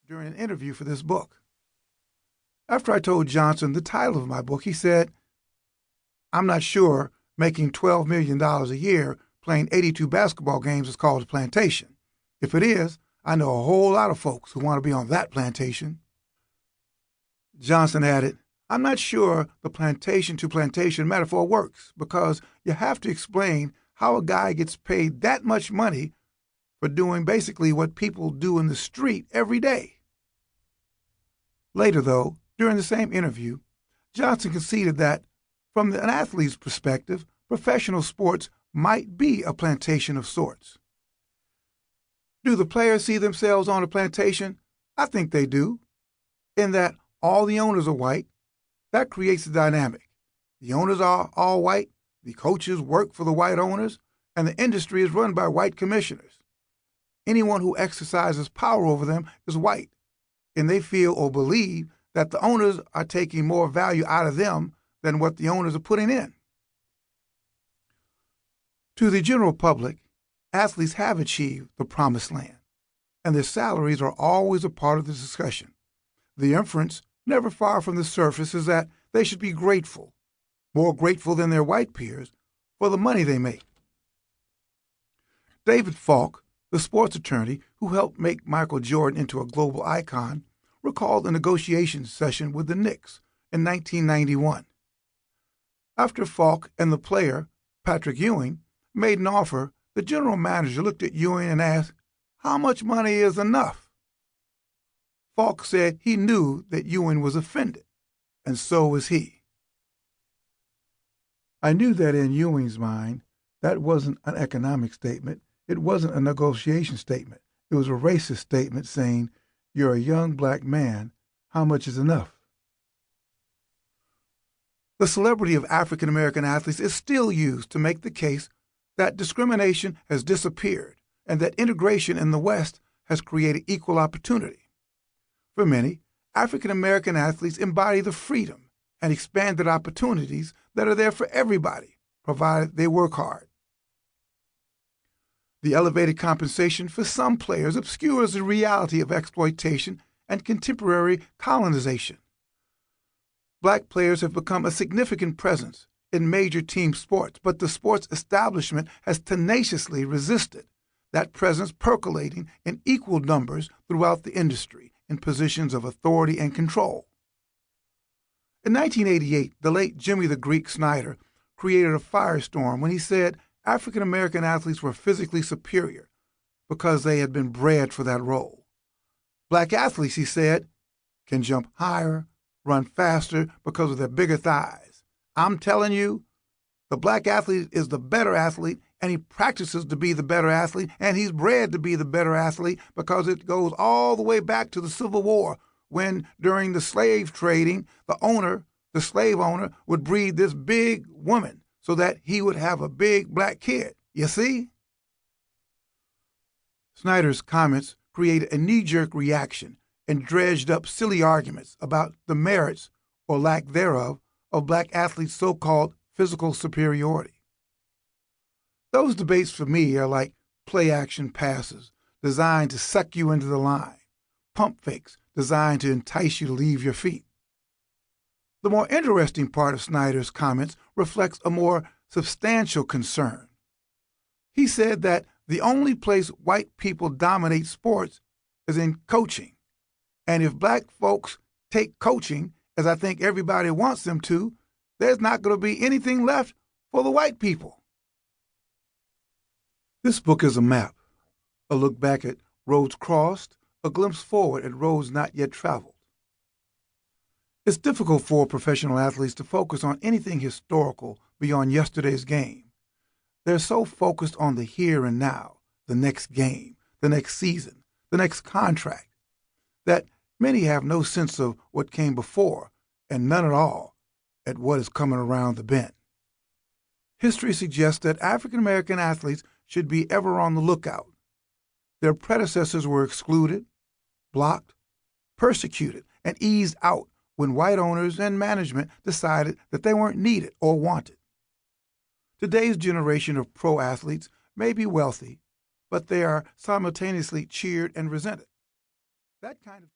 during an interview for this book. After I told Johnson the title of my book, he said, "I'm not sure making $12 million a year playing 82 basketball games is called a plantation. If it is, I know a whole lot of folks who want to be on that plantation." Johnson added, "I'm not sure the plantation to plantation metaphor works because you have to explain how a guy gets paid that much money for doing basically what people do in the street every day." Later, though, during the same interview, Johnson conceded that, from an athlete's perspective, professional sports might be a plantation of sorts. Do the players see themselves on a plantation? I think they do, in that all the owners are white. That creates a dynamic. The owners are all white, the coaches work for the white owners, and the industry is run by white commissioners. Anyone who exercises power over them is white, and they feel or believe that the owners are taking more value out of them than what the owners are putting in. To the general public, athletes have achieved the promised land, and their salaries are always a part of the discussion. The inference, never far from the surface, is that they should be grateful, more grateful than their white peers, for the money they make. David Falk, the sports attorney who helped make Michael Jordan into a global icon, recalled a negotiation session with the Knicks in 1991. After Falk and the player, Patrick Ewing, made an offer, the general manager looked at Ewing and asked, "How much money is enough?" Falk said he knew that Ewing was offended, and so was he. I knew that in Ewing's mind, that wasn't an economic statement. It wasn't a negotiation statement. It was a racist statement saying, "You're a young black man. How much is enough?" The celebrity of African American athletes is still used to make the case that discrimination has disappeared and that integration in the West has created equal opportunity. For many, African American athletes embody the freedom and expanded opportunities that are there for everybody, provided they work hard. The elevated compensation for some players obscures the reality of exploitation and contemporary colonization. Black players have become a significant presence in major team sports, but the sports establishment has tenaciously resisted that presence percolating in equal numbers throughout the industry in positions of authority and control. In 1988, the late Jimmy the Greek Snyder created a firestorm when he said African American athletes were physically superior because they had been bred for that role. Black athletes, he said, can jump higher, run faster because of their bigger thighs. I'm telling you, the black athlete is the better athlete, and he practices to be the better athlete, and he's bred to be the better athlete because it goes all the way back to the Civil War when, during the slave trading, the slave owner, would breed this big woman so that he would have a big black kid. You see? Snyder's comments created a knee-jerk reaction and dredged up silly arguments about the merits, or lack thereof, of black athletes' so-called physical superiority. Those debates for me are like play-action passes designed to suck you into the line, pump fakes designed to entice you to leave your feet. The more interesting part of Snyder's comments reflects a more substantial concern. He said that the only place white people dominate sports is in coaching, and if black folks take coaching, as I think everybody wants them to, there's not going to be anything left for the white people. This book is a map, a look back at roads crossed, a glimpse forward at roads not yet traveled. It's difficult for professional athletes to focus on anything historical beyond yesterday's game. They're so focused on the here and now, the next game, the next season, the next contract, that many have no sense of what came before and none at all at what is coming around the bend. History suggests that African American athletes should be ever on the lookout. Their predecessors were excluded, blocked, persecuted, and eased out when white owners and management decided that they weren't needed or wanted. Today's generation of pro athletes may be wealthy, but they are simultaneously cheered and resented. That kind of